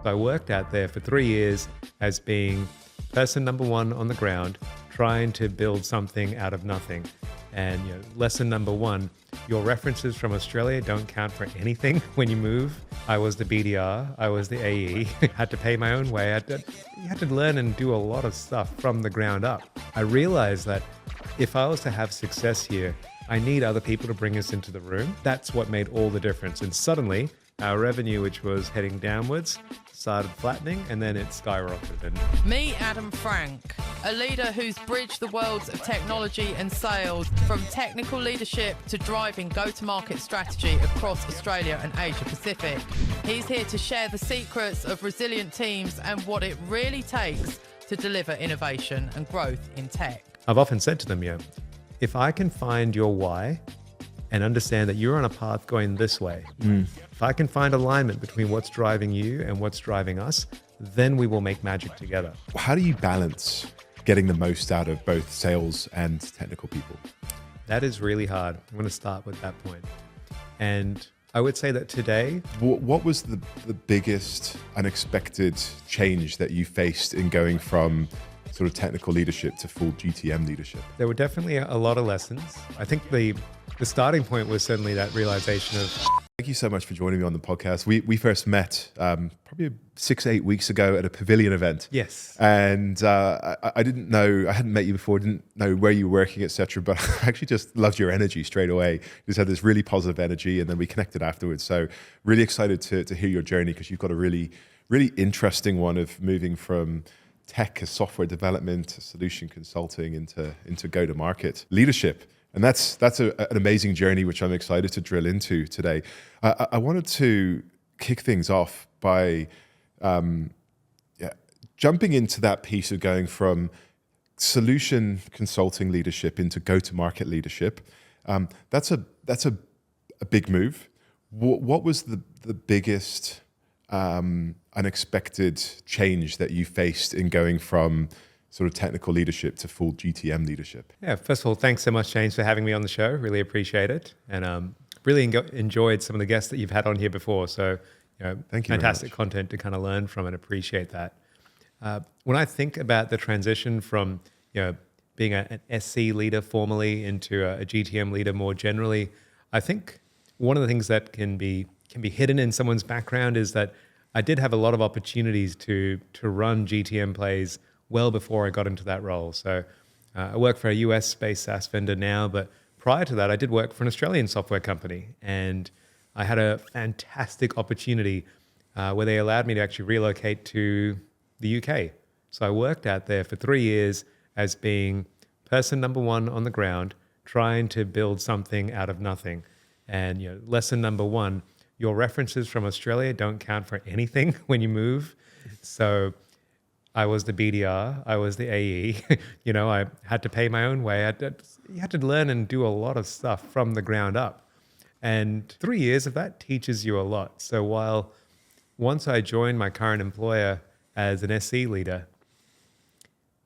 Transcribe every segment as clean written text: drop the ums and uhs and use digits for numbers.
I worked out there for 3 years as being person number one on the ground, trying to build something out of nothing. And lesson number one, your references from Australia don't count for anything when you move. I was the BDR, I was the AE, had to pay my own way. You had to learn and do a lot of stuff from the ground up. I realized that if I was to have success here, I need other people to bring us into the room. That's what made all the difference. And suddenly, our revenue, which was heading downwards, started flattening, and then it skyrocketed. Meet Adam Frank, a leader who's bridged the worlds of technology and sales, from technical leadership to driving go-to-market strategy across Australia and Asia Pacific. He's here to share the secrets of resilient teams and what it really takes to deliver innovation and growth in tech. I've often said to them, if I can find your why and understand that you're on a path going this way, if I can find alignment between what's driving you and what's driving us, then we will make magic together. How do you balance getting the most out of both sales and technical people? That is really hard. I'm going to start with that point. And I would say that today... What was the biggest unexpected change that you faced in going from sort of technical leadership to full GTM leadership? There were definitely a lot of lessons. I think the starting point was certainly that realization of... Thank you so much for joining me on the podcast. We first met probably 6-8 weeks ago at a pavilion event. Yes. And I didn't know, I hadn't met you before, didn't know where you were working, etc. But I actually just loved your energy straight away. You just had this really positive energy, and then we connected afterwards. So really excited to hear your journey, because you've got a really, really interesting one of moving from tech as software development, solution consulting into go-to-market leadership. And that's an amazing journey, which I'm excited to drill into today. I wanted to kick things off by jumping into that piece of going from solution consulting leadership into go-to-market leadership. That's a big move. What was the biggest unexpected change that you faced in going from sort of technical leadership to full GTM leadership? Yeah, first of all, thanks so much, James, for having me on the show. Really appreciate it. And really enjoyed some of the guests that you've had on here before. So, thank you. Fantastic content to kind of learn from and appreciate that. When I think about the transition from, being an SC leader formally into a GTM leader more generally, I think one of the things that can be hidden in someone's background is that I did have a lot of opportunities to run GTM plays well before I got into that role. So I work for a US-based SaaS vendor now, but prior to that, I did work for an Australian software company, and I had a fantastic opportunity where they allowed me to actually relocate to the UK. So I worked out there for 3 years as being person number one on the ground, trying to build something out of nothing. And lesson number one, your references from Australia don't count for anything when you move. So I was the BDR, I was the AE. I had to pay my own way. You had to learn and do a lot of stuff from the ground up. And 3 years of that teaches you a lot. So while once I joined my current employer as an SC leader,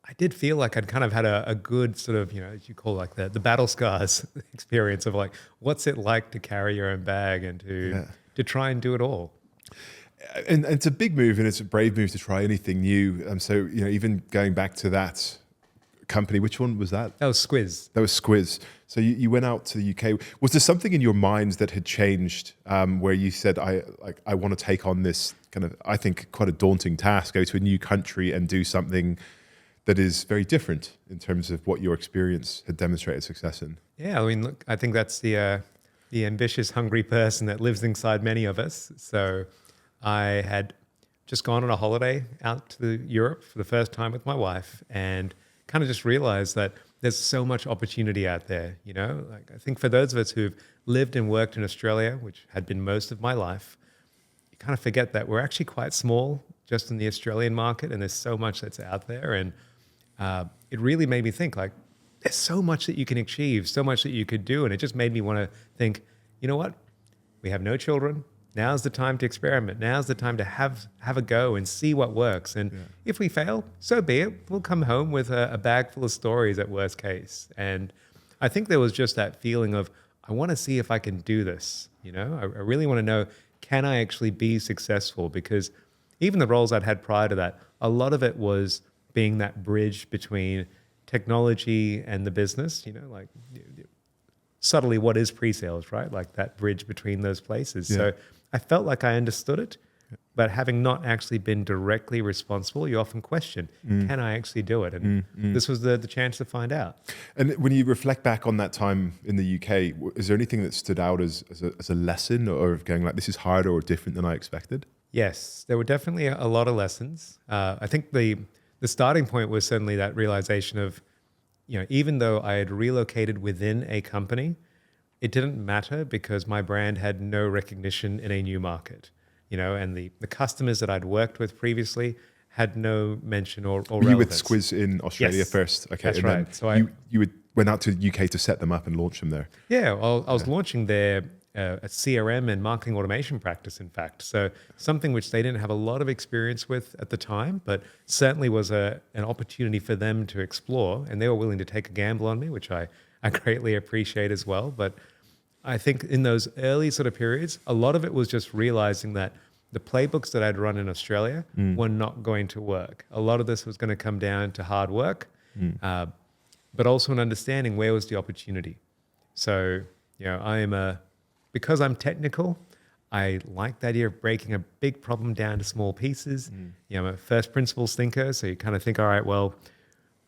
I did feel like I'd kind of had a good sort of, as you call like the battle scars experience of like, what's it like to carry your own bag and to try and do it all. And it's a big move, and it's a brave move to try anything new. So, even going back to that company, which one was that? That was Squiz. That was Squiz. So you went out to the UK. Was there something in your mind that had changed where you said, I want to take on this kind of, I think, quite a daunting task, go to a new country and do something that is very different in terms of what your experience had demonstrated success in? Yeah, look, I think that's the ambitious, hungry person that lives inside many of us. So I had just gone on a holiday out to Europe for the first time with my wife, and kind of just realized that there's so much opportunity out there. Like, I think for those of us who've lived and worked in Australia, which had been most of my life, you kind of forget that we're actually quite small just in the Australian market, and there's so much that's out there. And it really made me think, like, there's so much that you can achieve, so much that you could do. And it just made me want to think, you know what? We have no children. Now's the time to experiment. Now's the time to have a go and see what works. And if we fail, so be it. We'll come home with a bag full of stories at worst case. And I think there was just that feeling of, I want to see if I can do this. I really want to know, can I actually be successful? Because even the roles I'd had prior to that, a lot of it was being that bridge between technology and the business, like subtly what is pre-sales, right? Like that bridge between those places. Yeah. So I felt like I understood it, but having not actually been directly responsible, you often question, can I actually do it? And this was the chance to find out. And when you reflect back on that time in the UK, is there anything that stood out as a lesson, or of going like, this is harder or different than I expected? Yes, there were definitely a lot of lessons. I think the starting point was certainly that realization of, even though I had relocated within a company, it didn't matter because my brand had no recognition in a new market, and the customers that I'd worked with previously had no mention or relevance. You with Squiz in Australia Yes, first? Okay, that's and right. then So you went out to the UK to set them up and launch them there. Yeah, well, I was launching their a CRM and marketing automation practice, in fact. So something which they didn't have a lot of experience with at the time, but certainly was an opportunity for them to explore. And they were willing to take a gamble on me, which I greatly appreciate as well. But I think in those early sort of periods, a lot of it was just realizing that the playbooks that I'd run in Australia were not going to work. A lot of this was going to come down to hard work, but also an understanding where was the opportunity. So, because I'm technical, I like the idea of breaking a big problem down to small pieces. I'm a first principles thinker, so you kind of think, all right, well,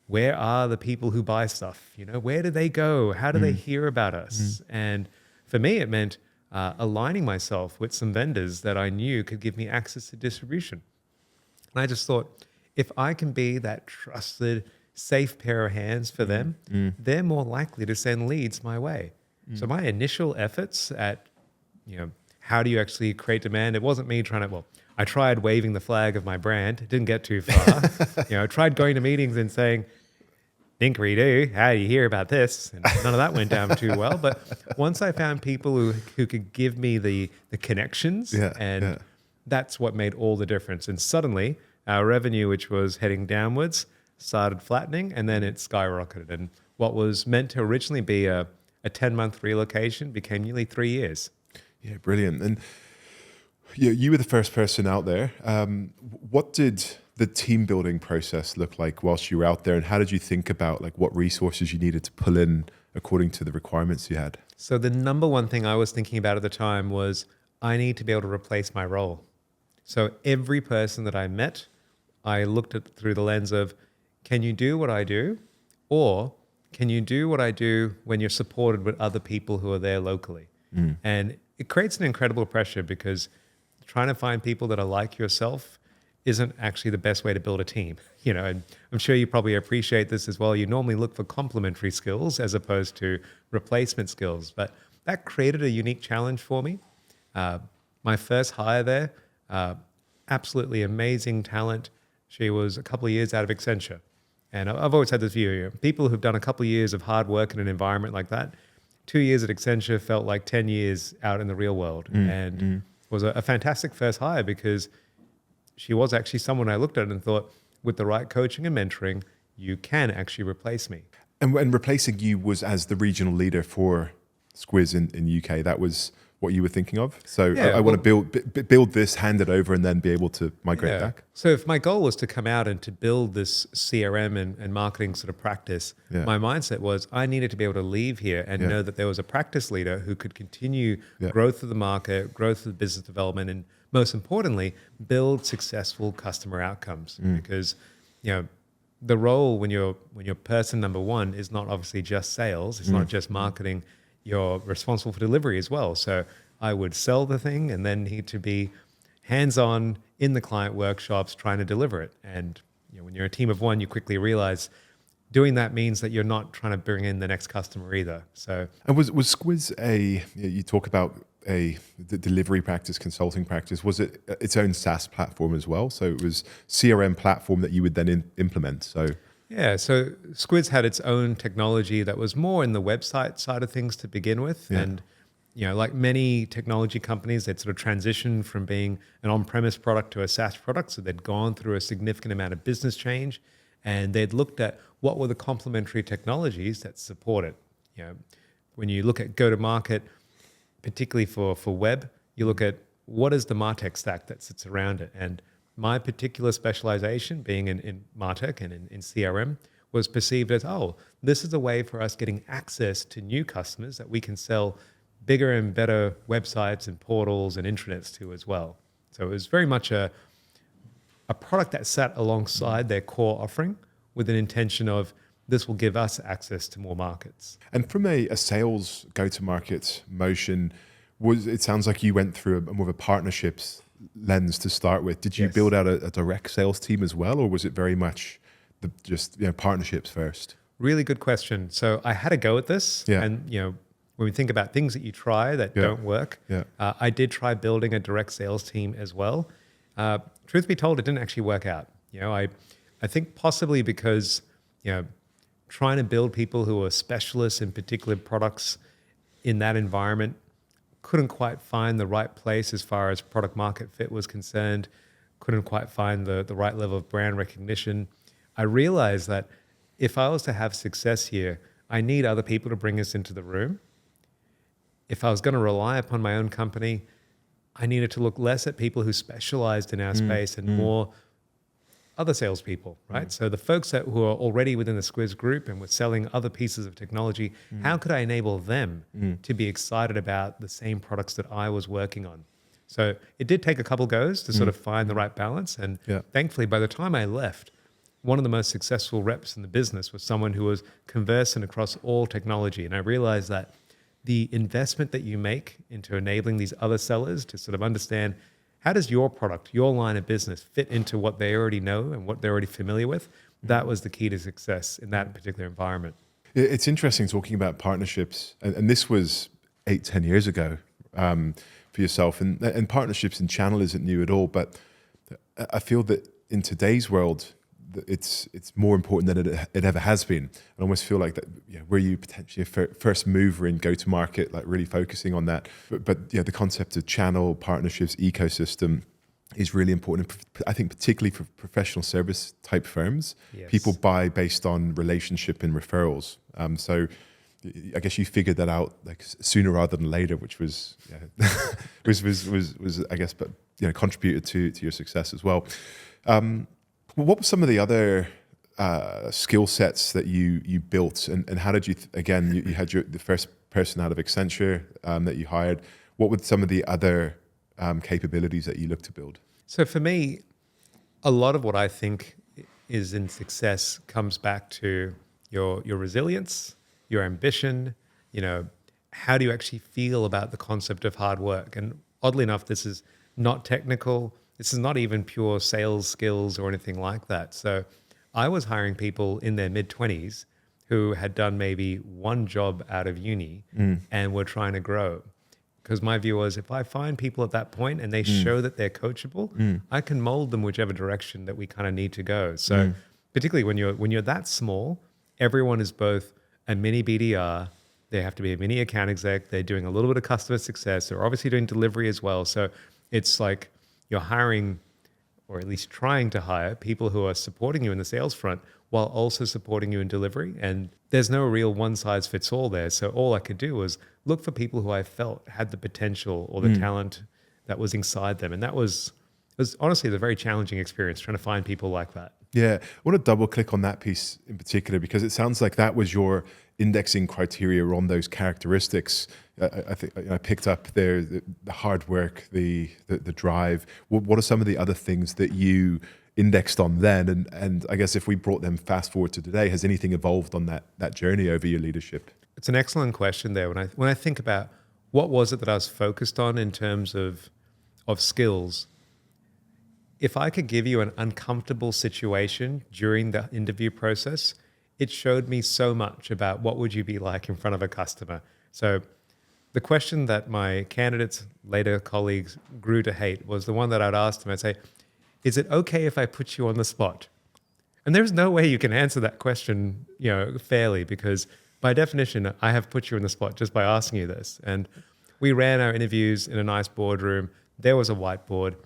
where are the people who buy stuff? Where do they go? How do they hear about us? And for me, it meant aligning myself with some vendors that I knew could give me access to distribution. And I just thought, if I can be that trusted, safe pair of hands for them, they're more likely to send leads my way. So my initial efforts at, how do you actually create demand? It wasn't me I tried waving the flag of my brand. It didn't get too far. I tried going to meetings and saying, Dinkery-doo, how do you hear about this? And none of that went down too well. But once I found people who could give me the connections, that's what made all the difference. And suddenly our revenue, which was heading downwards, started flattening, and then it skyrocketed. And what was meant to originally be a 10-month relocation became nearly 3 years. Yeah, brilliant. And you were the first person out there. What did the team building process look like whilst you were out there, and how did you think about what resources you needed to pull in according to the requirements you had? So the number one thing I was thinking about at the time was I need to be able to replace my role. So every person that I met, I looked at through the lens of, can you do what I do? Or can you do what I do when you're supported with other people who are there locally? And it creates an incredible pressure because trying to find people that are like yourself isn't actually the best way to build a team. And I'm sure you probably appreciate this as well. You normally look for complementary skills as opposed to replacement skills. But that created a unique challenge for me. My first hire there, absolutely amazing talent. She was a couple of years out of Accenture. And I've always had this view, people who've done a couple of years of hard work in an environment like that, 2 years at Accenture felt like 10 years out in the real world. And was a fantastic first hire because she was actually someone I looked at and thought, with the right coaching and mentoring, you can actually replace me. And when replacing you was as the regional leader for Squiz in UK, that was what you were thinking of? So Yeah, I want to build this, hand it over, and then be able to migrate back? So if my goal was to come out and to build this CRM and marketing sort of practice, my mindset was I needed to be able to leave here and know that there was a practice leader who could continue growth of the market, growth of the business development, and most importantly, build successful customer outcomes. Because, the role when you're person number one is not obviously just sales. It's not just marketing. You're responsible for delivery as well. So I would sell the thing and then need to be hands-on in the client workshops trying to deliver it. And when you're a team of one, you quickly realize doing that means that you're not trying to bring in the next customer either. So, and was Squiz you talk about the delivery practice, consulting practice, was it its own SaaS platform as well? So it was CRM platform that you would then implement. So Squiz had its own technology that was more in the website side of things to begin with. And, like many technology companies, they'd sort of transitioned from being an on-premise product to a SaaS product. So they'd gone through a significant amount of business change and they'd looked at what were the complementary technologies that support it. When you look at go-to-market, particularly for web, you look at what is the MarTech stack that sits around it. And my particular specialization, being in MarTech and in CRM, was perceived as, oh, this is a way for us getting access to new customers that we can sell bigger and better websites and portals and intranets to as well. So it was very much a product that sat alongside their core offering with an intention of, this will give us access to more markets. And from a sales go-to-market motion, it sounds like you went through more of a partnerships lens to start with. Did you Yes. build out a direct sales team as well, or was it very much just partnerships first? Really good question. So I had a go at this. Yeah. And, when we think about things that you try that don't work, I did try building a direct sales team as well. Truth be told, it didn't actually work out. I think possibly because, trying to build people who are specialists in particular products in that environment couldn't quite find the right place as far as product market fit was concerned, couldn't quite find the right level of brand recognition. I realized that if I was to have success here, I need other people to bring us into the room. If I was going to rely upon my own company, I needed to look less at people who specialized in our space and more other salespeople, right? So the folks who are already within the Squiz group and were selling other pieces of technology, how could I enable them to be excited about the same products that I was working on? So it did take a couple goes to sort of find the right balance. And thankfully, by the time I left, one of the most successful reps in the business was someone who was conversant across all technology. And I realized that the investment that you make into enabling these other sellers to sort of understand, how does your product, your line of business fit into what they already know and what they're already familiar with? That was the key to success in that particular environment. It's interesting talking about partnerships, and this was 8-10 years ago for yourself, and partnerships in channel isn't new at all, but I feel that in today's world, it's more important than it ever has been. I almost feel like that, were you potentially a first mover in go-to-market, like really focusing on that. But the concept of channel, partnerships, ecosystem is really important. I think particularly for professional service type firms, people buy based on relationship and referrals. So I guess you figured that out like sooner rather than later, which was was I guess, but contributed to your success as well. What were some of the other skill sets that you built, and how did you? You had the first person out of Accenture that you hired. What were some of the other capabilities that you looked to build? So for me, a lot of what I think is in success comes back to your resilience, your ambition. How do you actually feel about the concept of hard work? And oddly enough, this is not technical. This is not even pure sales skills or anything like that. So I was hiring people in their mid-20s who had done maybe one job out of uni and were trying to grow. Because my view was, if I find people at that point and they show that they're coachable, I can mold them whichever direction that we kind of need to go. So particularly when you're that small, everyone is both a mini BDR, they have to be a mini account exec, they're doing a little bit of customer success, they're obviously doing delivery as well. So it's like you're hiring, or at least trying to hire, people who are supporting you in the sales front while also supporting you in delivery. And there's no real one size fits all there. So all I could do was look for people who I felt had the potential or the talent that was inside them. And it was honestly a very challenging experience trying to find people like that. Yeah, I want to double click on that piece in particular, because it sounds like that was your indexing criteria on those characteristics. I think I picked up there the hard work, the drive. What are some of the other things that you indexed on then? And I guess if we brought them fast forward to today, has anything evolved on that journey over your leadership? It's an excellent question there. When I think about what was it that I was focused on in terms of skills, if I could give you an uncomfortable situation during the interview process, it showed me so much about what would you be like in front of a customer. So the question that my candidates, later colleagues, grew to hate was the one that I'd ask them. I'd say, is it okay if I put you on the spot? And there's no way you can answer that question, fairly, because by definition, I have put you on the spot just by asking you this. And we ran our interviews in a nice boardroom. There was a whiteboard.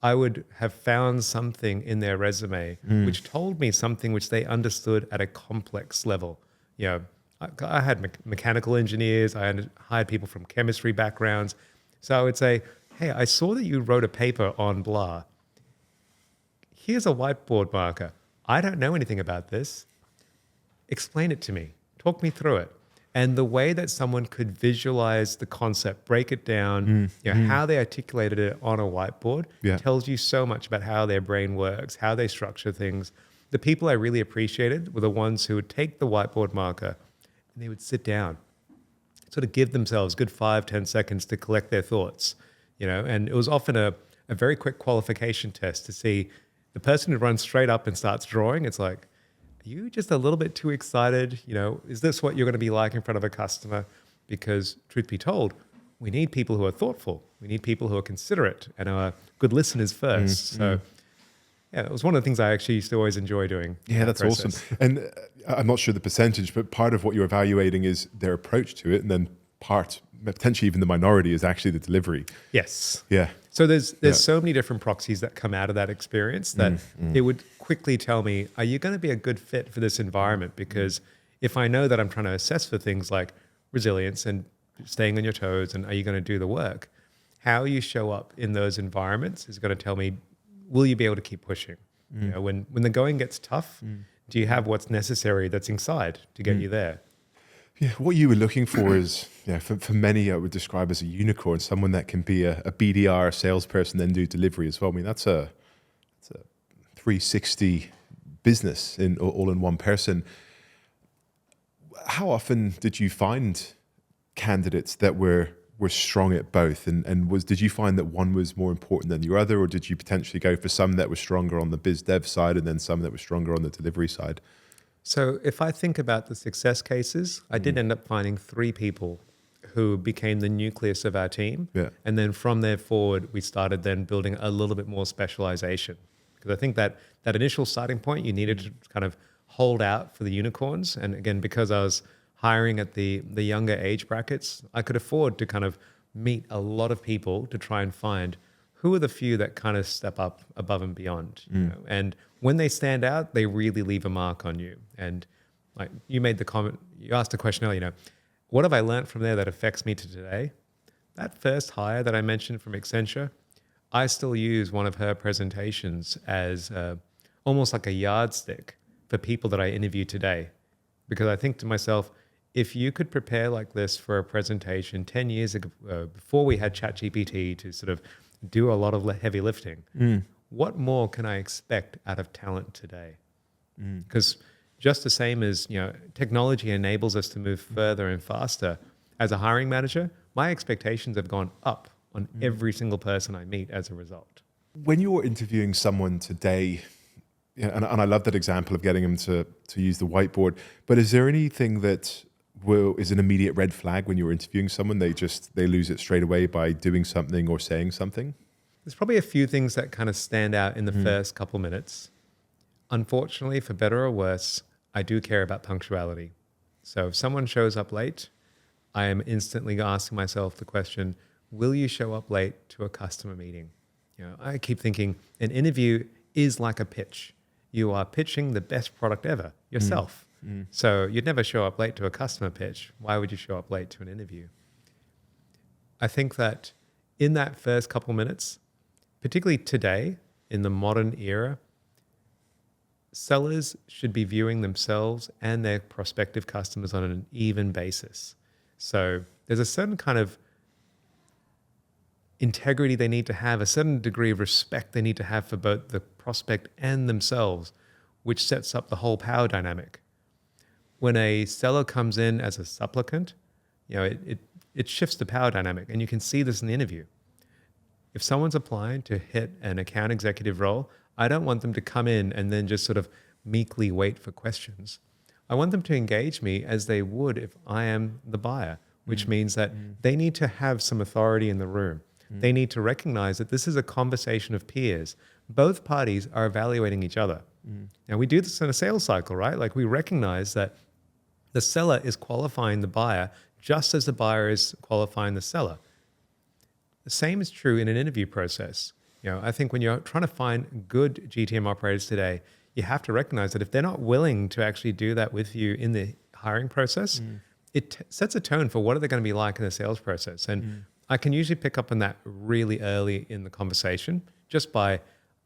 I would have found something in their resume which told me something which they understood at a complex level. I had mechanical engineers, I had hired people from chemistry backgrounds. So I would say, hey, I saw that you wrote a paper on blah. here's a whiteboard marker. I don't know anything about this. Explain it to me. Talk me through it. And the way that someone could visualize the concept, break it down, how they articulated it on a whiteboard tells you so much about how their brain works, how they structure things. The people I really appreciated were the ones who would take the whiteboard marker and they would sit down, sort of give themselves a good 5-10 seconds to collect their thoughts, and it was often a very quick qualification test to see the person who runs straight up and starts drawing. It's like, are you just a little bit too excited? Is this what you're going to be like in front of a customer? Because truth be told, we need people who are thoughtful. We need people who are considerate and are good listeners first. So yeah, it was one of the things I actually used to always enjoy doing. Yeah, that's awesome. And I'm not sure the percentage, but part of what you're evaluating is their approach to it. And then potentially even the minority, is actually the delivery. Yes. Yeah. So there's so many different proxies that come out of that experience that it would quickly tell me, are you going to be a good fit for this environment? Because if I know that I'm trying to assess for things like resilience and staying on your toes and are you going to do the work, how you show up in those environments is going to tell me, will you be able to keep pushing? When the going gets tough, do you have what's necessary that's inside to get you there? Yeah, what you were looking for is, for many, I would describe as a unicorn, someone that can be a BDR salesperson, then do delivery as well. I mean, that's a 360 business all in one person. How often did you find candidates that were strong at both? And did you find that one was more important than the other, or did you potentially go for some that were stronger on the biz dev side and then some that were stronger on the delivery side? So if I think about the success cases, I did end up finding 3 people who became the nucleus of our team. Yeah. And then from there forward, we started then building a little bit more specialization. Because I think that initial starting point, you needed to kind of hold out for the unicorns. And again, because I was hiring at the younger age brackets, I could afford to kind of meet a lot of people to try and find who are the few that kind of step up above and beyond. And when they stand out, they really leave a mark on you. And like you made the comment, you asked a question earlier, what have I learned from there that affects me to today? That first hire that I mentioned from Accenture, I still use one of her presentations as almost like a yardstick for people that I interview today. Because I think to myself, if you could prepare like this for a presentation 10 years ago, before we had ChatGPT to sort of do a lot of heavy lifting, what more can I expect out of talent today? Because just the same as technology enables us to move further and faster, as a hiring manager, my expectations have gone up on every single person I meet as a result. When you're interviewing someone today, and I love that example of getting them to use the whiteboard, but is there anything that is an immediate red flag when you're interviewing someone? They lose it straight away by doing something or saying something? There's probably a few things that kind of stand out in the first couple minutes. Unfortunately, for better or worse, I do care about punctuality. So if someone shows up late, I am instantly asking myself the question, will you show up late to a customer meeting? I keep thinking an interview is like a pitch. You are pitching the best product ever yourself. So you'd never show up late to a customer pitch. Why would you show up late to an interview? I think that in that first couple minutes, particularly today in the modern era, sellers should be viewing themselves and their prospective customers on an even basis. So there's a certain kind of integrity they need to have, a certain degree of respect they need to have for both the prospect and themselves, which sets up the whole power dynamic. When a seller comes in as a supplicant, it shifts the power dynamic, and you can see this in the interview. If someone's applying to hit an account executive role, I don't want them to come in and then just sort of meekly wait for questions. I want them to engage me as they would if I am the buyer, which means that they need to have some authority in the room. They need to recognize that this is a conversation of peers. Both parties are evaluating each other. Now, we do this in a sales cycle, right? Like we recognize that the seller is qualifying the buyer just as the buyer is qualifying the seller. The same is true in an interview process. I think when you're trying to find good GTM operators today, you have to recognize that if they're not willing to actually do that with you in the hiring process, it sets a tone for what are they going to be like in the sales process. And I can usually pick up on that really early in the conversation just by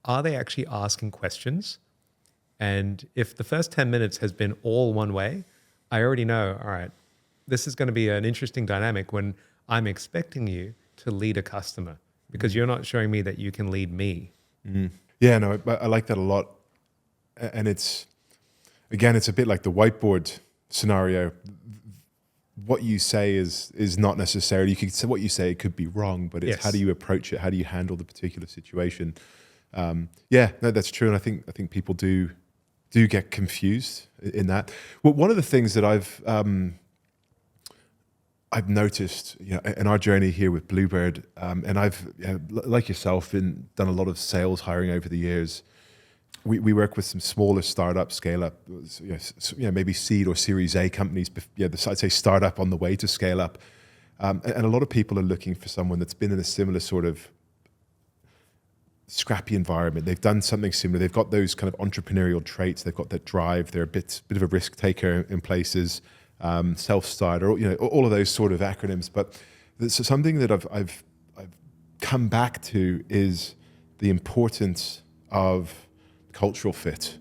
are they actually asking questions? And if the first 10 minutes has been all one way, I already know, all right, this is going to be an interesting dynamic when I'm expecting you to lead a customer because you're not showing me that you can lead me. Yeah, no, I like that a lot. And it's a bit like the whiteboard scenario. What you say is not necessarily, you could say what you say, it could be wrong, but it's how do you approach it? How do you handle the particular situation? Yeah, no, that's true. And I think people do get confused in that. Well, one of the things that I've noticed, in our journey here with Bluebird, and I've, like yourself, done a lot of sales hiring over the years. We work with some smaller startup, scale up, maybe seed or Series A companies. I'd say startup on the way to scale up, and a lot of people are looking for someone that's been in a similar sort of scrappy environment. They've done something similar. They've got those kind of entrepreneurial traits. They've got that drive. They're a bit of a risk taker in places. Self-starter, all of those sort of acronyms. But something that I've come back to is the importance of cultural fit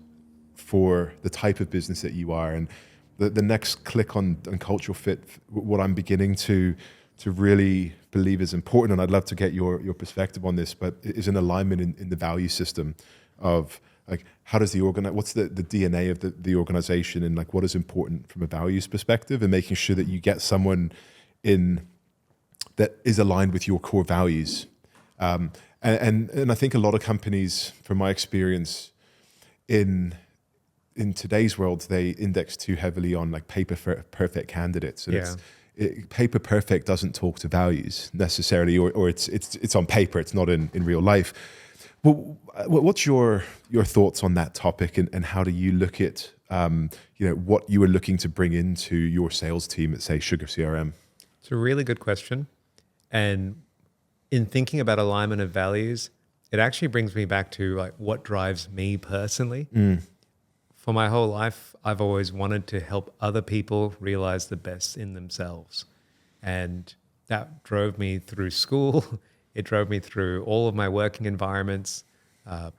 for the type of business that you are. And the next click on cultural fit, what I'm beginning to really believe is important, and I'd love to get your perspective on this, but is an alignment in the value system of like, how does what's the DNA of the organization, and like what is important from a values perspective, and making sure that you get someone in that is aligned with your core values. And I think a lot of companies, from my experience, in today's world, they index too heavily on like perfect candidates. And paper perfect doesn't talk to values necessarily, or it's on paper, it's not in real life. Well, what's your thoughts on that topic, and how do you look at what you are looking to bring into your sales team at, say, SugarCRM? It's a really good question. And in thinking about alignment of values, it actually brings me back to like what drives me personally. For my whole life, I've always wanted to help other people realize the best in themselves. And that drove me through school. It drove me through all of my working environments. I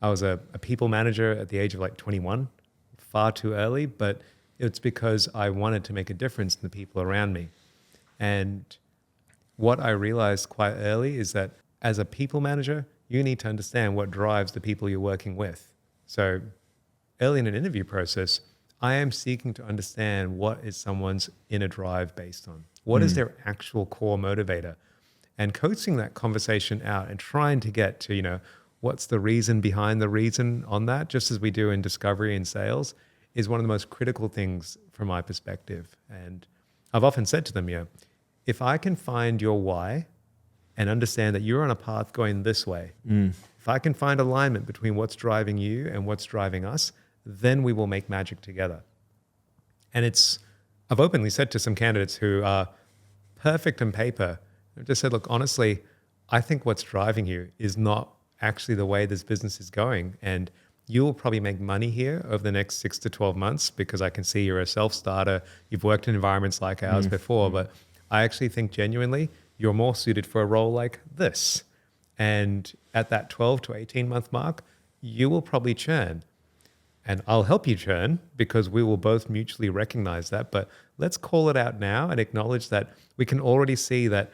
was a people manager at the age of like 21, far too early, but it's because I wanted to make a difference in the people around me. And what I realized quite early is that as a people manager, you need to understand what drives the people you're working with. So early in an interview process, I am seeking to understand what is someone's inner drive based on. What is their actual core motivator? And coaching that conversation out and trying to get to, what's the reason behind the reason on that, just as we do in discovery and sales, is one of the most critical things from my perspective. And I've often said to them, if I can find your why and understand that you're on a path going this way, if I can find alignment between what's driving you and what's driving us, then we will make magic together. And I've openly said to some candidates who are perfect on paper, I've just said, look, honestly, I think what's driving you is not actually the way this business is going. And you'll probably make money here over the next 6 to 12 months because I can see you're a self-starter. You've worked in environments like ours before, but I actually think genuinely you're more suited for a role like this. And at that 12 to 18 month mark, you will probably churn. And I'll help you churn because we will both mutually recognize that. But let's call it out now and acknowledge that we can already see that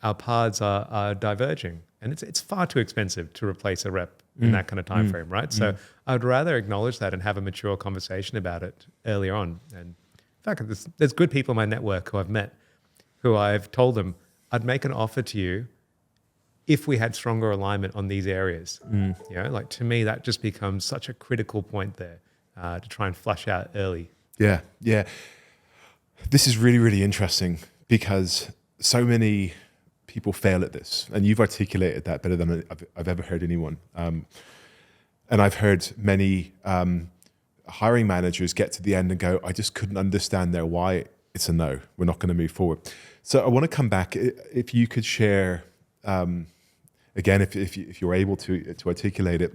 our paths are diverging, and it's far too expensive to replace a rep in that kind of time frame, right? So I'd rather acknowledge that and have a mature conversation about it earlier on. And in fact, there's good people in my network who I've met, who I've told them I'd make an offer to you if we had stronger alignment on these areas. Like to me, that just becomes such a critical point there to try and flush out early. Yeah. This is really, really interesting because so many people fail at this, and you've articulated that better than I've ever heard anyone. And I've heard many hiring managers get to the end and go, I just couldn't understand their why. It's a no, we're not going to move forward. So I want to come back. If you could share, again, if you're able to articulate it,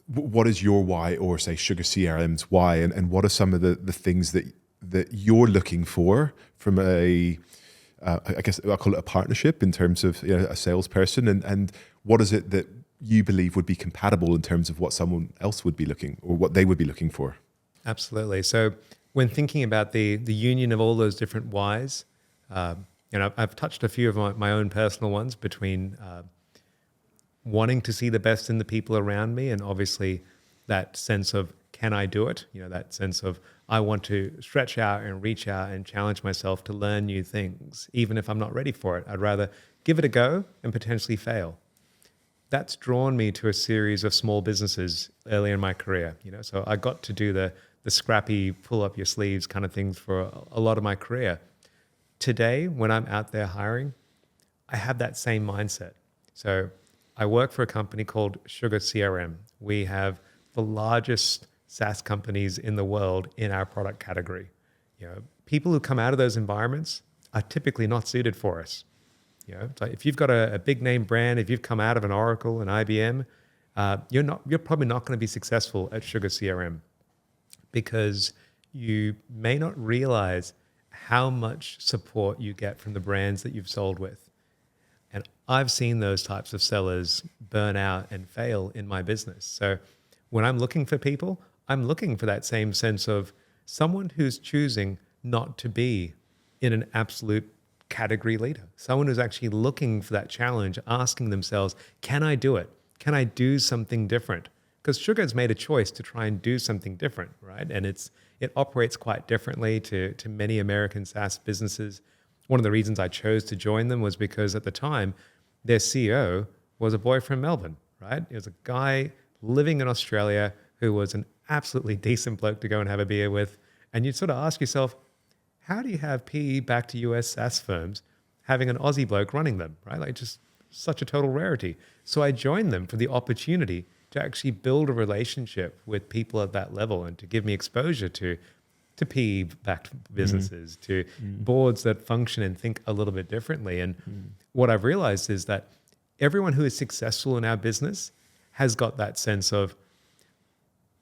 what is your why, or say SugarCRM's why, and what are some of the things that you're looking for from I guess I'll call it a partnership in terms of a salesperson, and what is it that you believe would be compatible in terms of what someone else would be looking or what they would be looking for? Absolutely. So when thinking about the union of all those different whys, I've touched a few of my own personal ones between wanting to see the best in the people around me, and obviously that sense of, can I do it? That sense of, I want to stretch out and reach out and challenge myself to learn new things, even if I'm not ready for it. I'd rather give it a go and potentially fail. That's drawn me to a series of small businesses early in my career. So I got to do the scrappy, pull up your sleeves kind of things for a lot of my career. Today, when I'm out there hiring, I have that same mindset. So I work for a company called SugarCRM. We have the largest SaaS companies in the world in our product category. People who come out of those environments are typically not suited for us. So if you've got a big name brand, if you've come out of an Oracle, an IBM, you're probably not going to be successful at SugarCRM, because you may not realize how much support you get from the brands that you've sold with. And I've seen those types of sellers burn out and fail in my business. So when I'm looking for people, I'm looking for that same sense of someone who's choosing not to be in an absolute category leader, someone who's actually looking for that challenge, asking themselves, can I do it? Can I do something different? Because Sugar has made a choice to try and do something different, right? And it operates quite differently to many American SaaS businesses. One of the reasons I chose to join them was because at the time, their CEO was a boy from Melbourne, right? He was a guy living in Australia who was an absolutely decent bloke to go and have a beer with. And you'd sort of ask yourself, how do you have PE back to US SaaS firms having an Aussie bloke running them, right? Like, just such a total rarity. So I joined them for the opportunity to actually build a relationship with people at that level and to give me exposure to PE-backed businesses, to boards that function and think a little bit differently. And what I've realized is that everyone who is successful in our business has got that sense of,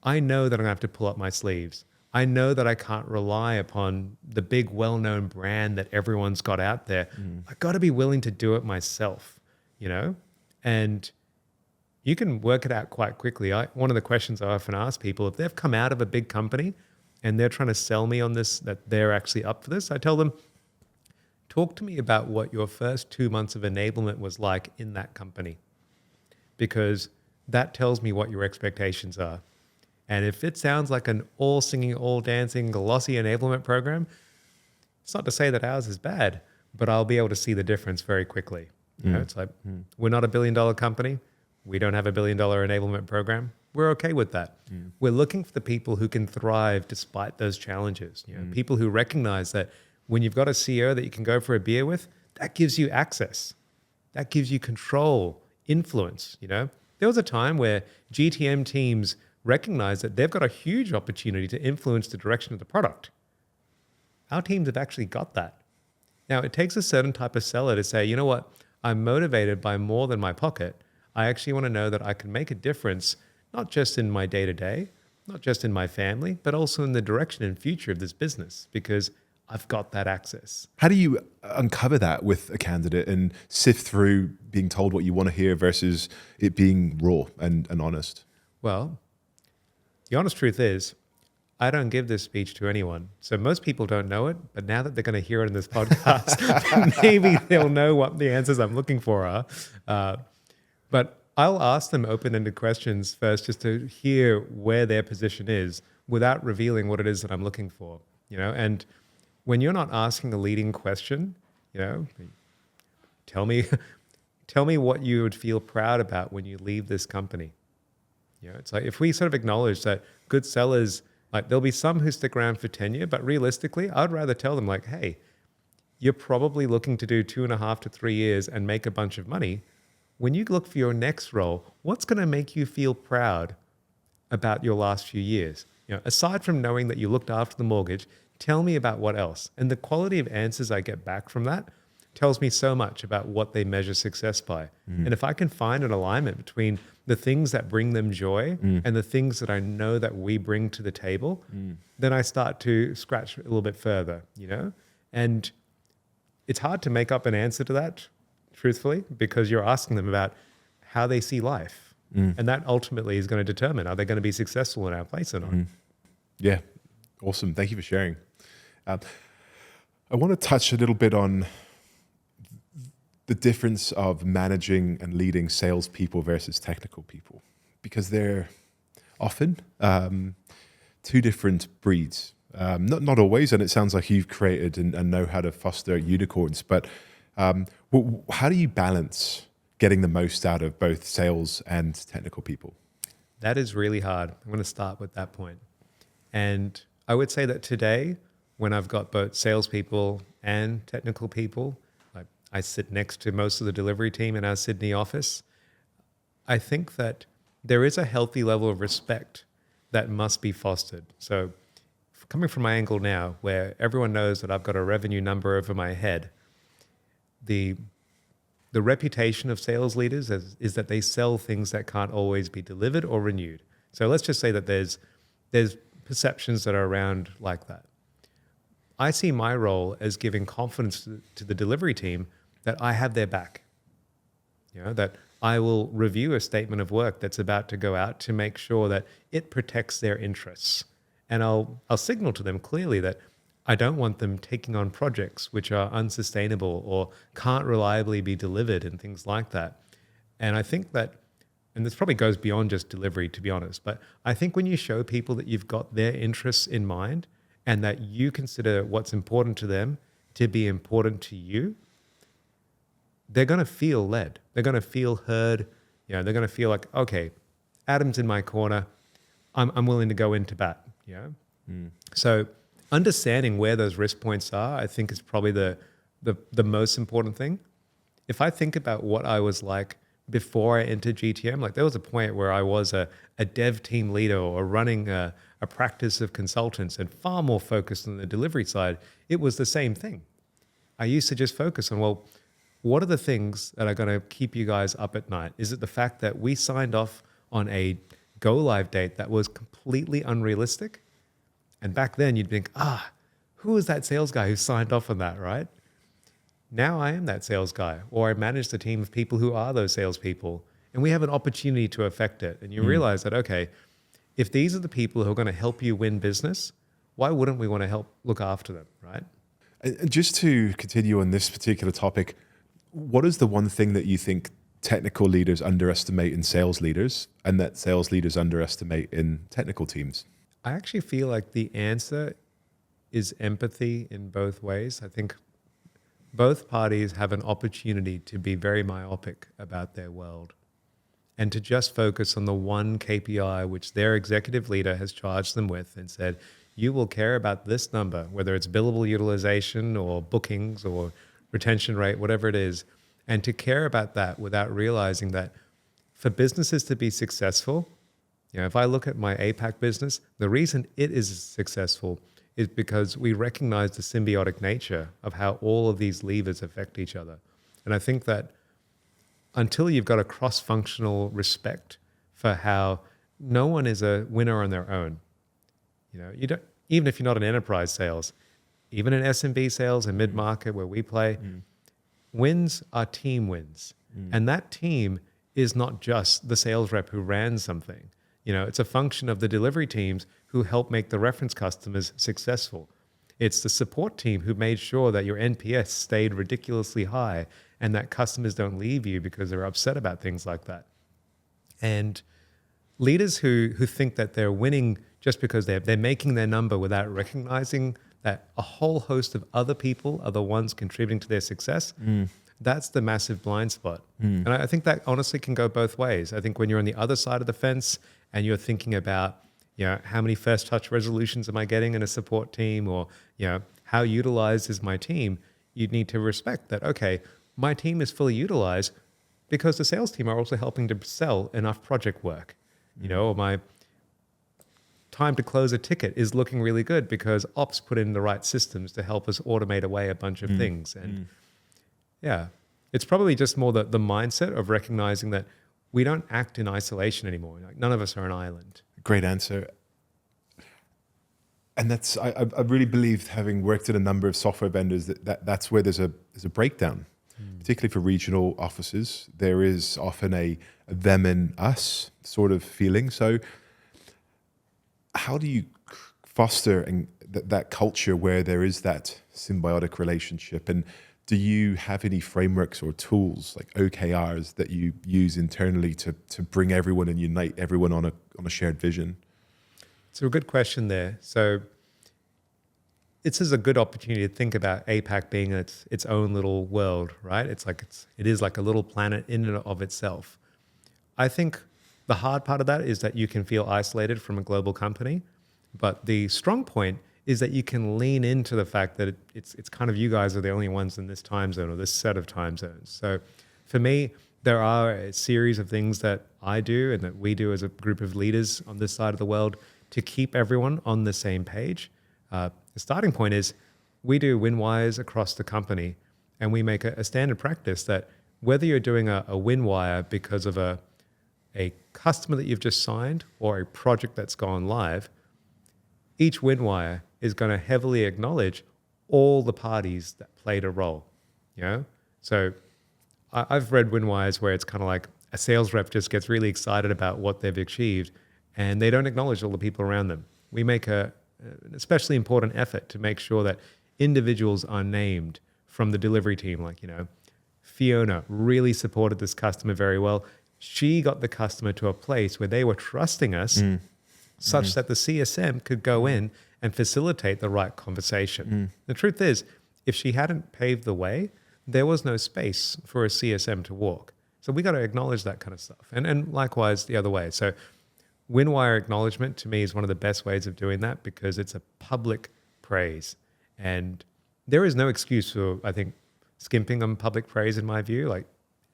I know that I'm going to have to pull up my sleeves. I know that I can't rely upon the big, well-known brand that everyone's got out there. I've got to be willing to do it myself, And you can work it out quite quickly. One of the questions I often ask people, if they've come out of a big company and they're trying to sell me on this, that they're actually up for this, I tell them, talk to me about what your first 2 months of enablement was like in that company, because that tells me what your expectations are. And if it sounds like an all singing, all dancing, glossy enablement program, it's not to say that ours is bad, but I'll be able to see the difference very quickly. It's like, we're not $1 billion company. We don't have $1 billion enablement program. We're okay with that. We're looking for the people who can thrive despite those challenges. People who recognize that when you've got a CEO that you can go for a beer with, that gives you access. That gives you control, influence. There was a time where GTM teams recognize that they've got a huge opportunity to influence the direction of the product. Our teams have actually got that. Now, it takes a certain type of seller to say, you know what, I'm motivated by more than my pocket. I actually want to know that I can make a difference, not just in my day-to-day, not just in my family, but also in the direction and future of this business, because I've got that access. How do you uncover that with a candidate and sift through being told what you want to hear versus it being raw and honest? Well, the honest truth is, I don't give this speech to anyone. So most people don't know it, but now that they're going to hear it in this podcast, maybe they'll know what the answers I'm looking for are. But I'll ask them open-ended questions first, just to hear where their position is without revealing what it is that I'm looking for. And when you're not asking a leading question, tell me what you would feel proud about when you leave this company. It's like, if we sort of acknowledge that good sellers, like, there'll be some who stick around for tenure, but realistically, I'd rather tell them, like, hey, you're probably looking to do 2.5 to 3 years and make a bunch of money. When you look for your next role, what's going to make you feel proud about your last few years? Aside from knowing that you looked after the mortgage, tell me about what else. And the quality of answers I get back from that tells me so much about what they measure success by. And if I can find an alignment between the things that bring them joy and the things that I know that we bring to the table, then I start to scratch a little bit further, And it's hard to make up an answer to that, truthfully, because you're asking them about how they see life. And that ultimately is going to determine, are they going to be successful in our place or not? Yeah, awesome. Thank you for sharing. I want to touch a little bit on the difference of managing and leading salespeople versus technical people, because they're often two different breeds. Not always, and it sounds like you've created and know how to foster unicorns, but how do you balance getting the most out of both sales and technical people? That is really hard. I'm going to start with that point. And I would say that today, when I've got both salespeople and technical people, like I sit next to most of the delivery team in our Sydney office, I think that there is a healthy level of respect that must be fostered. So coming from my angle now, where everyone knows that I've got a revenue number over my head, the reputation of sales leaders is that they sell things that can't always be delivered or renewed. So let's just say that there's perceptions that are around like that. I see my role as giving confidence to the delivery team that I have their back. That I will review a statement of work that's about to go out to make sure that it protects their interests. And I'll signal to them clearly that I don't want them taking on projects which are unsustainable or can't reliably be delivered and things like that. And I think that, and this probably goes beyond just delivery, to be honest, but I think when you show people that you've got their interests in mind and that you consider what's important to them to be important to you, they're going to feel led. They're going to feel heard. They're going to feel like, okay, Adam's in my corner. I'm willing to go into bat. So understanding where those risk points are, I think is probably the most important thing. If I think about what I was like before I entered GTM, like there was a point where I was a dev team leader or running a practice of consultants and far more focused on the delivery side. It was the same thing. I used to just focus on, well, what are the things that are going to keep you guys up at night? Is it the fact that we signed off on a go live date that was completely unrealistic? And back then you'd think, who was that sales guy who signed off on that, right? Now I am that sales guy, or I manage the team of people who are those salespeople, and we have an opportunity to affect it. And you realize that, okay, if these are the people who are going to help you win business, why wouldn't we want to help look after them, right? And just to continue on this particular topic, what is the one thing that you think technical leaders underestimate in sales leaders and that sales leaders underestimate in technical teams? I actually feel like the answer is empathy in both ways. I think both parties have an opportunity to be very myopic about their world and to just focus on the one KPI which their executive leader has charged them with and said, you will care about this number, whether it's billable utilization or bookings or retention rate, whatever it is, and to care about that without realizing that for businesses to be successful, if I look at my APAC business, the reason it is successful is because we recognize the symbiotic nature of how all of these levers affect each other. And I think that until you've got a cross-functional respect for how no one is a winner on their own, you don't, even if you're not in enterprise sales, even in SMB sales and mid-market where we play, wins are team wins. And that team is not just the sales rep who ran something. It's a function of the delivery teams who help make the reference customers successful. It's the support team who made sure that your NPS stayed ridiculously high and that customers don't leave you because they're upset about things like that. And leaders who think that they're winning just because they're making their number without recognizing that a whole host of other people are the ones contributing to their success, that's the massive blind spot. And I think that honestly can go both ways. I think when you're on the other side of the fence and you're thinking about, how many first touch resolutions am I getting in a support team, or, how utilized is my team, you'd need to respect that, okay, my team is fully utilized because the sales team are also helping to sell enough project work, or my time to close a ticket is looking really good because ops put in the right systems to help us automate away a bunch of things. And it's probably just more the mindset of recognizing that we don't act in isolation anymore. Like, none of us are an island. Great answer. And I really believe, having worked at a number of software vendors, that's where there's a breakdown. particularly for regional offices, there is often a them and us sort of feeling. So how do you foster that culture where there is that symbiotic relationship? And do you have any frameworks or tools like OKRs that you use internally to bring everyone and unite everyone on a shared vision? It's a good question there. So this is a good opportunity to think about APAC being its own little world, right? It is like a little planet in and of itself. I think the hard part of that is that you can feel isolated from a global company, but the strong point is that you can lean into the fact that it's kind of you guys are the only ones in this time zone or this set of time zones. So for me, there are a series of things that I do and that we do as a group of leaders on this side of the world to keep everyone on the same page. The starting point is we do win wires across the company, and we make a standard practice that whether you're doing a win wire because of a customer that you've just signed or a project that's gone live, each win wire is going to heavily acknowledge all the parties that played a role. So I've read win wires where it's kind of like a sales rep just gets really excited about what they've achieved and they don't acknowledge all the people around them. We make an especially important effort to make sure that individuals are named from the delivery team. Like, Fiona really supported this customer very well. She got the customer to a place where they were trusting us such that the CSM could go in and facilitate the right conversation. The truth is, if she hadn't paved the way, there was no space for a CSM to walk. So we got to acknowledge that kind of stuff. And likewise the other way. So win-wire acknowledgement to me is one of the best ways of doing that because it's a public praise. And there is no excuse for, I think, skimping on public praise in my view. Like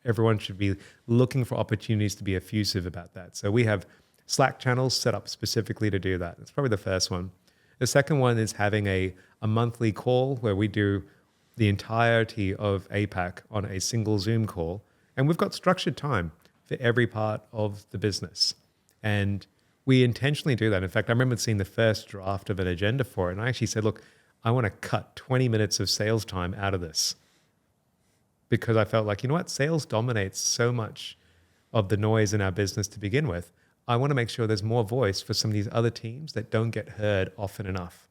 everyone should be looking for opportunities to be effusive about that. So we have Slack channels set up specifically to do that. That's probably the first one. The second one is having a monthly call where we do the entirety of APAC on a single Zoom call. And we've got structured time for every part of the business. And we intentionally do that. In fact, I remember seeing the first draft of an agenda for it. And I actually said, look, I want to cut 20 minutes of sales time out of this. Because I felt like, sales dominates so much of the noise in our business to begin with. I want to make sure there's more voice for some of these other teams that don't get heard often enough.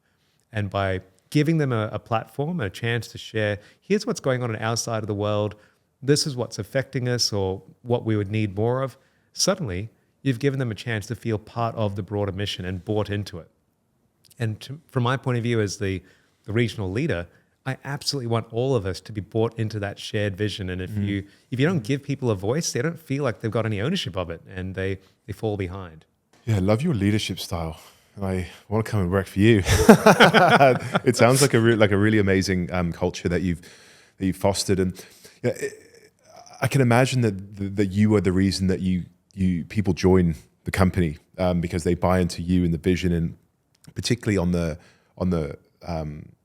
And by giving them a platform, a chance to share, here's what's going on outside of the world, this is what's affecting us or what we would need more of, suddenly you've given them a chance to feel part of the broader mission and bought into it. And from my point of view as the regional leader, I absolutely want all of us to be bought into that shared vision. And if you don't give people a voice, they don't feel like they've got any ownership of it and they fall behind. Yeah, I love your leadership style. I want to come and work for you. It sounds like a really amazing culture that you've fostered. And I can imagine that you are the reason that you people join the company because they buy into you and the vision, and particularly on the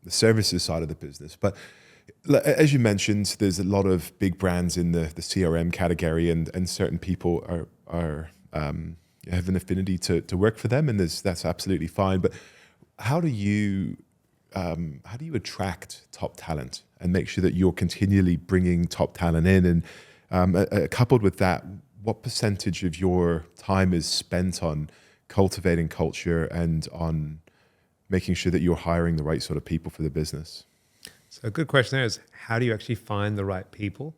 services side of the business. But as you mentioned, there's a lot of big brands in the CRM category, and certain people are have an affinity to work for them, and that's absolutely fine. But how do you attract top talent and make sure that you're continually bringing top talent in? And coupled with that, what percentage of your time is spent on cultivating culture and on making sure that you're hiring the right sort of people for the business? So a good question there is, how do you actually find the right people?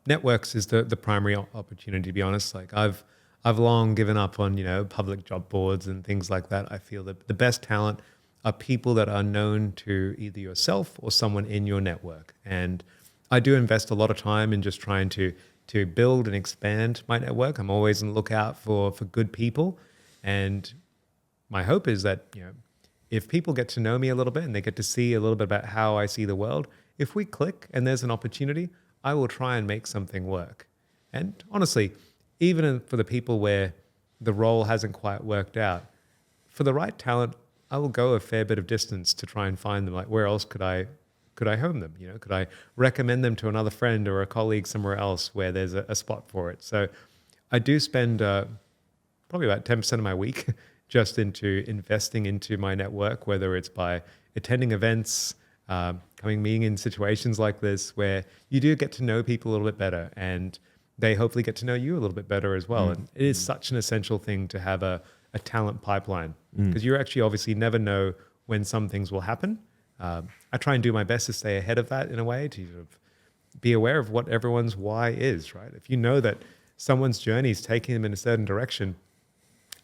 Networks is the primary opportunity, to be honest. Like I've long given up on, public job boards and things like that. I feel that the best talent are people that are known to either yourself or someone in your network. And I do invest a lot of time in just trying to build and expand my network. I'm always on the lookout for good people. And my hope is that, if people get to know me a little bit and they get to see a little bit about how I see the world, if we click and there's an opportunity, I will try and make something work. And honestly, even for the people where the role hasn't quite worked out, for the right talent, I will go a fair bit of distance to try and find them. Like, where else could I home them? Could I recommend them to another friend or a colleague somewhere else where there's a spot for it? So I do spend probably about 10% of my week just into investing into my network, whether it's by attending events, being in situations like this where you do get to know people a little bit better, and they hopefully get to know you a little bit better as well. And it is such an essential thing to have a talent pipeline, because you actually obviously never know when some things will happen. I try and do my best to stay ahead of that in a way, to sort of be aware of what everyone's why is, right? If you know that someone's journey is taking them in a certain direction,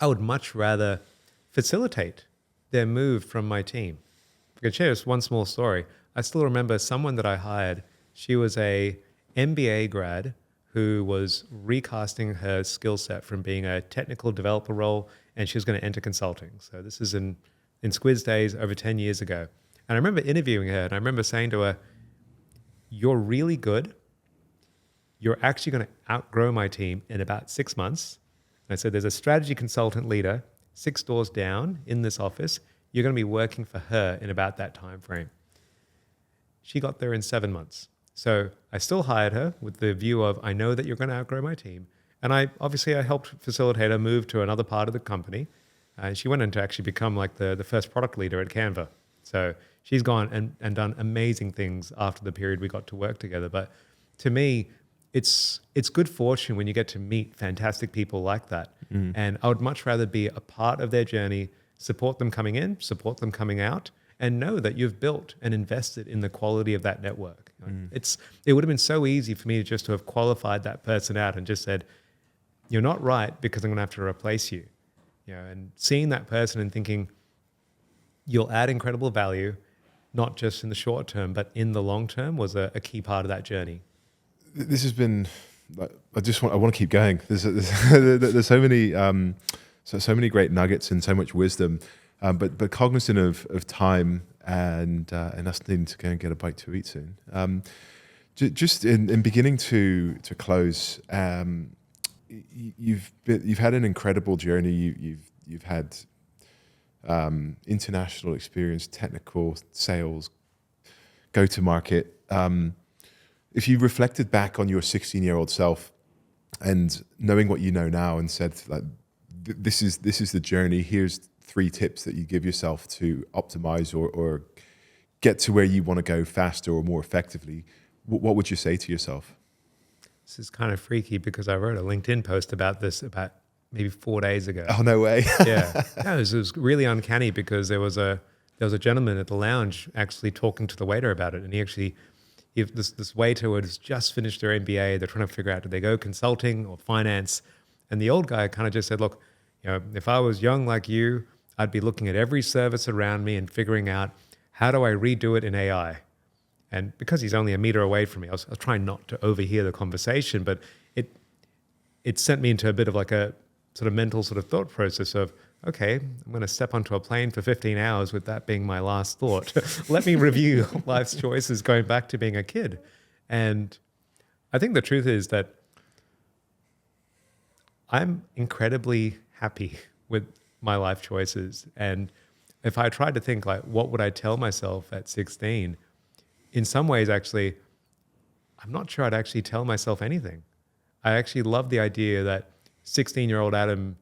I would much rather facilitate their move from my team. I can share just one small story. I still remember someone that I hired. She was a MBA grad who was recasting her skill set from being a technical developer role, and she was going to enter consulting. So this is in Squiz days over 10 years ago. And I remember interviewing her, and I remember saying to her, "You're really good. You're actually going to outgrow my team in about 6 months." And I said, "There's a strategy consultant leader 6 doors down in this office. You're going to be working for her in about that time frame." She got there in 7 months. So I still hired her with the view of, I know that you're going to outgrow my team. And I helped facilitate her move to another part of the company. And she went on to actually become like the first product leader at Canva. So she's gone and done amazing things after the period we got to work together. But to me, it's good fortune when you get to meet fantastic people like that. And I would much rather be a part of their journey, support them coming in, support them coming out, and know that you've built and invested in the quality of that network. It would have been so easy for me just to have qualified that person out and just said, "You're not right because I'm going to have to replace you." And seeing that person and thinking, you'll add incredible value, not just in the short term, but in the long term, was a key part of that journey. This has been, I want to keep going. There's so many great nuggets and so much wisdom, but cognizant of time and us needing to go and get a bite to eat soon. Just in beginning to close, you've had an incredible journey. You've had international experience, technical sales, go to market. If you reflected back on your 16-year-old self and knowing what you know now and said, like, this is the journey, here's 3 tips that you give yourself to optimize or get to where you want to go faster or more effectively, what would you say to yourself? This is kind of freaky because I wrote a LinkedIn post about this about maybe 4 days ago. Oh, no way. Yeah. It was really uncanny because there was a gentleman at the lounge actually talking to the waiter about it. And this waiter who has just finished their MBA, they're trying to figure out, do they go consulting or finance? And the old guy kind of just said, "Look, if I was young like you, I'd be looking at every service around me and figuring out, how do I redo it in AI?" And because he's only a meter away from me, I was trying not to overhear the conversation, but it sent me into a bit of like a sort of mental sort of thought process of, okay, I'm going to step onto a plane for 15 hours with that being my last thought. Let me review life's choices going back to being a kid. And I think the truth is that I'm incredibly happy with my life choices. And if I tried to think, like, what would I tell myself at 16? In some ways, actually, I'm not sure I'd actually tell myself anything. I actually love the idea that 16-year-old Adam,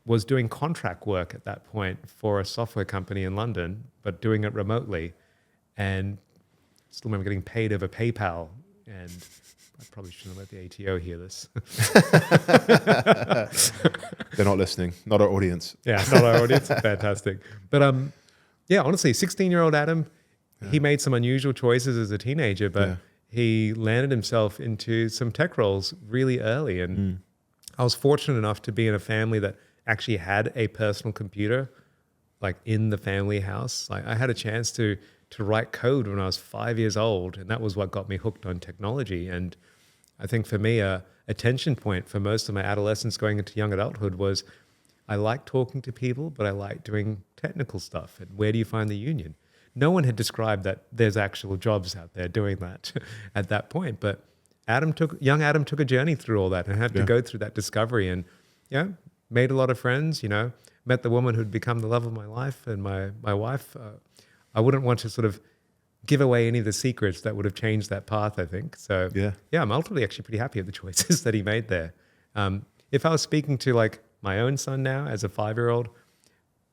was doing contract work at that point for a software company in London, but doing it remotely, and still remember getting paid over PayPal. And I probably shouldn't let the ATO hear this. They're not listening, not our audience. Yeah, not our audience. Fantastic. But honestly, 16-year-old Adam, he made some unusual choices as a teenager, but he landed himself into some tech roles really early. And I was fortunate enough to be in a family that actually had a personal computer, like in the family house. Like, I had a chance to write code when I was 5 years old, and that was what got me hooked on technology. And I think for me, a tension point for most of my adolescence going into young adulthood was, I like talking to people, but I like doing technical stuff. And where do you find the union? No one had described that there's actual jobs out there doing that at that point. But young Adam took a journey through all that and had to go through that discovery, and made a lot of friends, met the woman who'd become the love of my life and my wife. I wouldn't want to sort of give away any of the secrets that would have changed that path, I think. So I'm ultimately actually pretty happy with the choices that he made there. If I was speaking to like my own son now as a 5-year-old,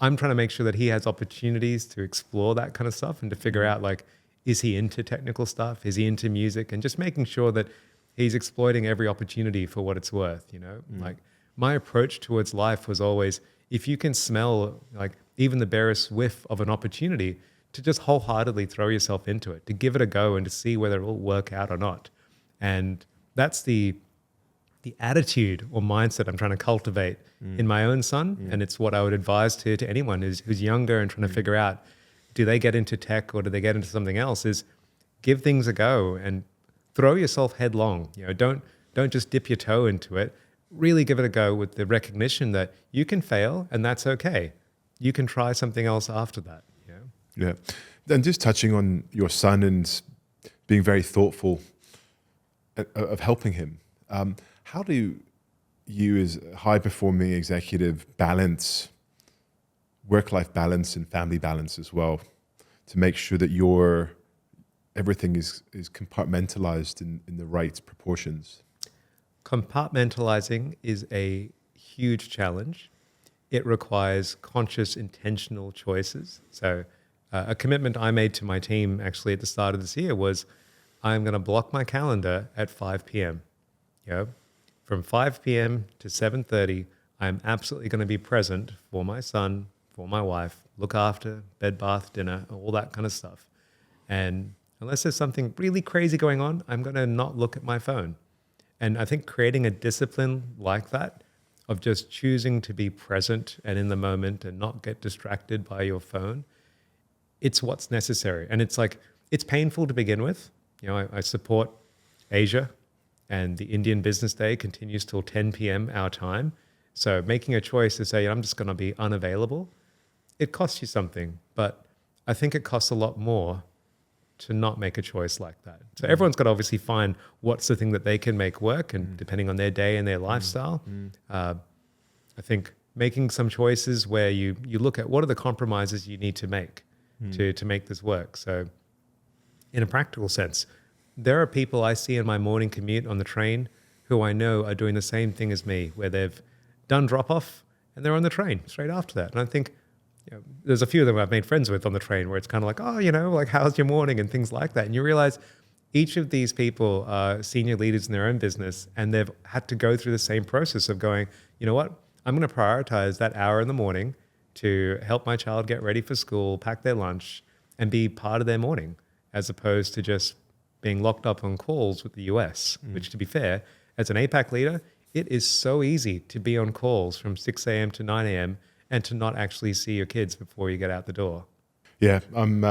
I'm trying to make sure that he has opportunities to explore that kind of stuff and to figure out, like, is he into technical stuff? Is he into music? And just making sure that he's exploiting every opportunity for what it's worth, you know? Like, my approach towards life was always, if you can smell like even the barest whiff of an opportunity, to just wholeheartedly throw yourself into it, to give it a go and to see whether it will work out or not. And that's the attitude or mindset I'm trying to cultivate in my own son. And it's what I would advise to anyone who's younger and trying to figure out, do they get into tech or do they get into something else, is give things a go and throw yourself headlong. You know, don't just dip your toe into it. Really give it a go with the recognition that you can fail and that's okay. You can try something else after that. You know? Yeah. Then just touching on your son and being very thoughtful of helping him. How do you as a high-performing executive balance work-life balance and family balance as well to make sure that everything is compartmentalized in the right proportions? Compartmentalizing is a huge challenge. It requires conscious, intentional choices. So a commitment I made to my team actually at the start of this year was I'm going to block my calendar at 5 p.m. You know, from 5 p.m. to 7:30, I'm absolutely going to be present for my son, for my wife, look after, bed, bath, dinner, all that kind of stuff. And unless there's something really crazy going on, I'm going to not look at my phone. And I think creating a discipline like that, of just choosing to be present and in the moment and not get distracted by your phone, it's what's necessary. And it's like, it's painful to begin with. You know, I support Asia, and the Indian Business Day continues till 10 p.m. our time. So making a choice to say, I'm just going to be unavailable, it costs you something. But I think it costs a lot more to not make a choice like that. So everyone's got to obviously find what's the thing that they can make work, and depending on their day and their lifestyle. I think making some choices where you look at what are the compromises you need to make to make this work. So in a practical sense, there are people I see in my morning commute on the train who I know are doing the same thing as me, where they've done drop-off and they're on the train straight after that. And I think, you know, there's a few of them I've made friends with on the train where it's kind of like, oh, you know, like, how's your morning and things like that. And you realize each of these people are senior leaders in their own business, and they've had to go through the same process of going, you know what, I'm going to prioritize that hour in the morning to help my child get ready for school, pack their lunch, and be part of their morning, as opposed to just being locked up on calls with the US, which, to be fair, as an APAC leader, it is so easy to be on calls from 6 a.m. to 9 a.m. and to not actually see your kids before you get out the door. Yeah, I'm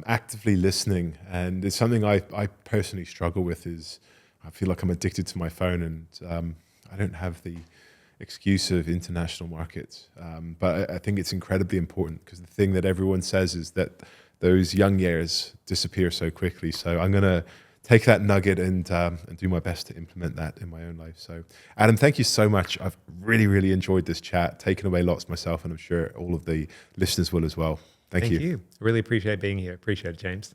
actively listening, and it's something I personally struggle with. Is I feel like I'm addicted to my phone, and I don't have the excuse of international markets. But I think it's incredibly important, because the thing that everyone says is that those young years disappear so quickly. So I'm going to take that nugget and do my best to implement that in my own life. So Adam, thank you so much. I've really enjoyed this chat, taken away lots myself, and I'm sure all of the listeners will as well. Thank you. I really appreciate being here. Appreciate it, James.